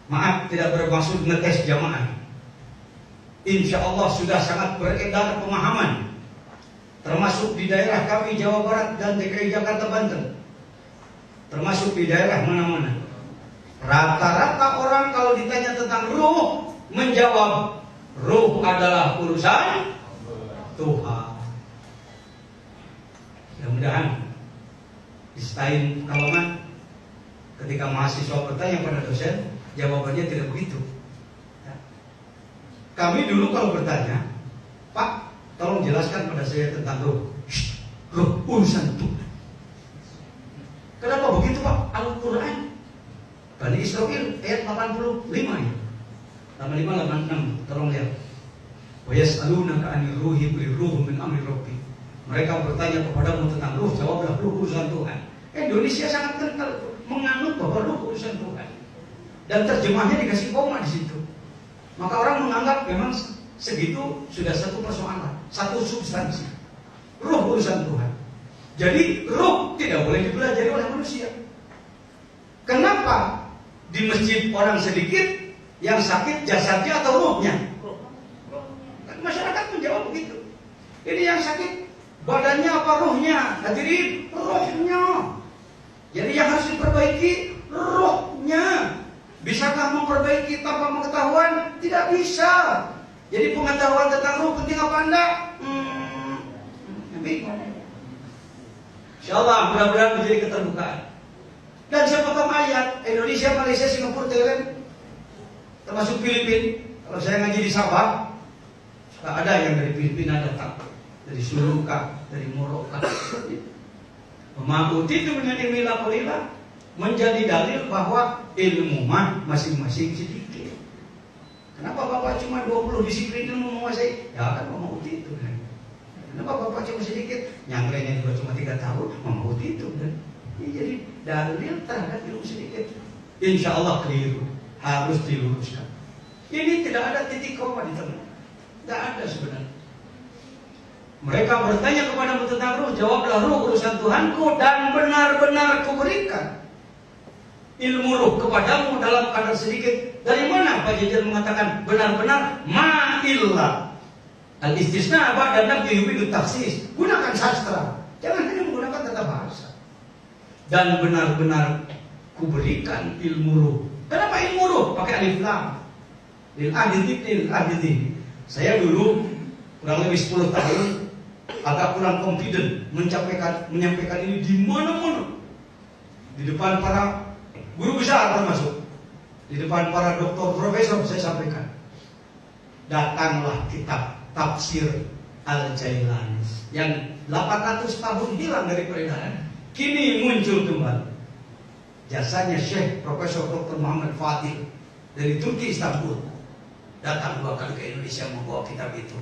Maaf, tidak bermaksud ngetes jamaah. Insya Allah sudah sangat beredar pemahaman, termasuk di daerah kami Jawa Barat dan DKI Jakarta Banten, termasuk di daerah mana-mana. Rata-rata orang kalau ditanya tentang ruh menjawab, ruh adalah urusan Tuhan. Mudah-mudahan distain Pekalongan ketika mahasiswa bertanya pada dosen, jawabannya tidak begitu. Kami dulu kalau bertanya, Pak, tolong jelaskan pada saya tentang ruh. Ruh urusan Tuhan. Kenapa begitu, Pak? Al-Quran Bani Israil ayat 85 ya. 85-86, tolong lihat. Wa yas'alunaka 'anil ruhi qul ruhu min amri rabbi. Mereka bertanya kepadamu tentang ruh, jawablah ruh urusan Tuhan. Indonesia sangat kental menganut bahwa ruh urusan Tuhan. Dan terjemahnya dikasih koma di situ. Maka orang menganggap memang segitu sudah satu persoalan, satu substansi. Ruh urusan Tuhan. Jadi ruh tidak boleh dipelajari oleh manusia. Kenapa di masjid orang sedikit, yang sakit jasadnya atau ruhnya? Masyarakat menjawab begitu. Ini yang sakit badannya apa ruhnya? Hadirin, ruhnya. Jadi yang harus diperbaiki ruhnya. Bisakah memperbaiki tanpa pengetahuan? Tidak bisa. Jadi pengetahuan tentang ruh penting apa Anda? Bingung. InsyaAllah mudah-mudahan menjadi keterbukaan. Dan saya potong ayat Indonesia, Malaysia, Singapura, Thailand, termasuk Filipina. Kalau saya ngaji di Sabah, ada yang dari Filipina datang, dari Suluka, dari Moroka. Ma'uti itu menjadi mila menjadi dalil bahwa ilmu mah masing-masing sedikit. Kenapa Bapak cuma 20 disiplin ilmu menguasai? Ya kan Ma'uti itu kan. Kenapa Bapak cuma sedikit? Nyangkrenya juga cuma 3 tahun, Ma'uti itu kan. Ya, jadi dalil terhadap ilmu sedikit. Insya Allah keliru, harus diluruskan. Ini tidak ada titik koma di tengah. Tidak ada sebenarnya. Mereka bertanya kepadamu tentang ruh, jawablah ruh urusan Tuhanku dan benar-benar kuberikan ilmu ruh kepadamu dalam kadar sedikit. Dari mana Pak Jajar mengatakan benar-benar? Ma'illah. Al-istisna ba'da nabi yubidu taksis. Gunakan sastra, jangan hanya menggunakan tata bahasa. Dan benar-benar kuberikan ilmu ruh. Kenapa ilmu ruh? Pakai alif lam. Lil adidi. Saya dulu kurang lebih 10 tahun agak kurang confident menyampaikan ini di mana-mana. Di depan para guru besar termasuk, di depan para doktor profesor saya sampaikan. Datanglah kitab Tafsir Al-Jailani yang 800 tahun hilang dari peredaran, kini muncul kembali. Jasanya Syekh Profesor Dr. Muhammad Fadil dari Turki, Istanbul, datang 2 kali ke Indonesia membawa kitab itu.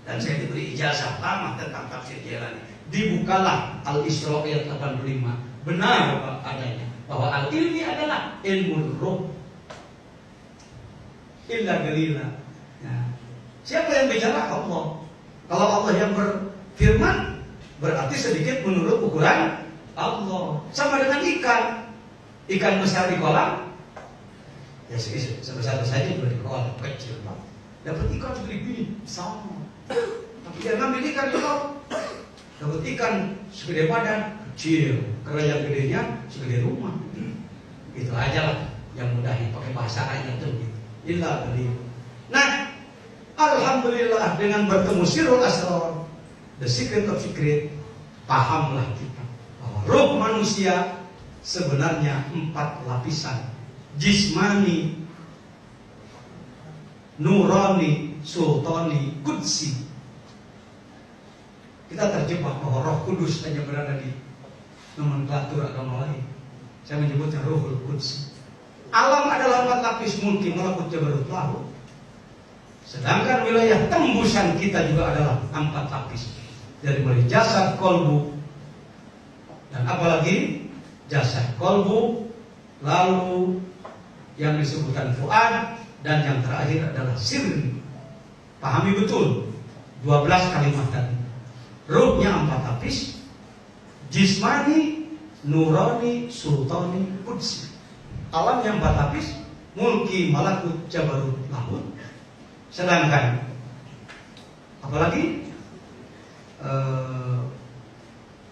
Dan saya diberi ijazah lama tentang Tafsir Jailani. Dibukalah Al-Isra ayat 85. Benar Pak adanya bahwa al-ilmi adalah ilmu ruh. Illa galila. Nah, siapa yang bicara? Allah. Kalau Allah yang berfirman, berarti sedikit menurut ukuran Allah. Sama dengan ikan besar di kolam, ya sebesar saja juga di kolam kecil Pak. Dapat ikan segede gini, sama. Tapi dia ngambil ikan di laut, dapat ikan segede badan, kecil. Kalau yang gedenya segede rumah. Itu aja lah yang mudahin pakai bahasa ayat itu. Illa beli. Nah, alhamdulillah dengan bertemu Sirrul Asrar, the secret of secret, pahamlah kita bahwa roh manusia sebenarnya 4 lapisan: jismani, nurani, sultani, qudsi. Kita terjebak bahwa Roh Kudus hanya berada di nomenklatur agama lain. Saya menyebutnya Ruhul Qudsi. Alam adalah 4 lapis: mulki, malakut, jabarut, lahut. Sedangkan wilayah tembusan kita juga adalah 4 lapis, dari mulai jasad, kolbu, dan apalagi jasad, kolbu, lalu yang disebutkan fuad, dan yang terakhir adalah sirri. Pahami betul 12 kalimat tadi. Ruhnya 4 lapis: jismani, nurani, sultani, qudsi. Alam yang 4 lapis: mulki malakut jabarut lahut. Sedangkan apalagi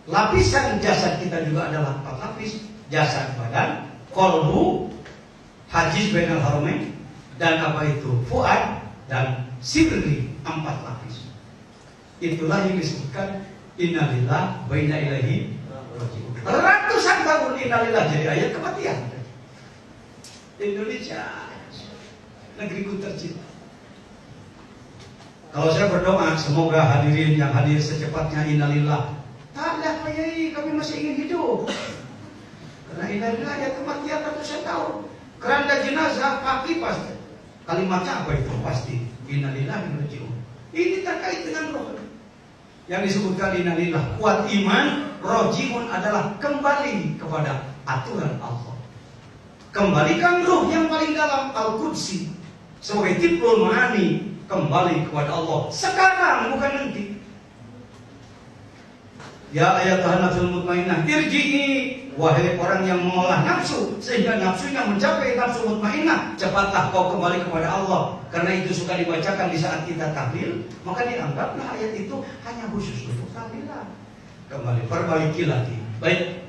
lapisan jasad kita juga adalah 4 lapis. Jasad badan, kolbu, hajiz bainal haramain, dan apa itu fuad dan sirri, 4 lapis. Itulah yang disebutkan innalillah wa inna ilaihi raji'un. Ratusan tahun innalillah jadi ayat kematian. Indonesia negeriku tercinta. Kalau saya berdoa semoga hadirin yang hadir secepatnya innalillah. Tak ada Pak Yai, kami masih ingin hidup. Karena innalillah ayat kematian ratusan tahun. Keranda jenazah pagi pasti. Kalimatnya apa itu? Pasti innalillah wa inna ilaihi raji'un. Ini terkait dengan roh. Yang disebutkan innalillah kuat iman, rojiun adalah kembali kepada aturan Allah. Kembalikan ruh yang paling dalam Al-Qudsi sebagai tiplul ma'ani, kembali kepada Allah sekarang bukan nanti. Ya ayatuhan nafsul mutmainnah irji'i, wahai orang yang mengolah nafsu sehingga nafsunya mencapai nafsu mutmainnah, cepatlah kau kembali kepada Allah. Karena itu suka dibacakan di saat kita tahlil, maka dianggaplah ayat itu hanya khusus untuk tahlilan. Kembali perbaiki lagi. Baik.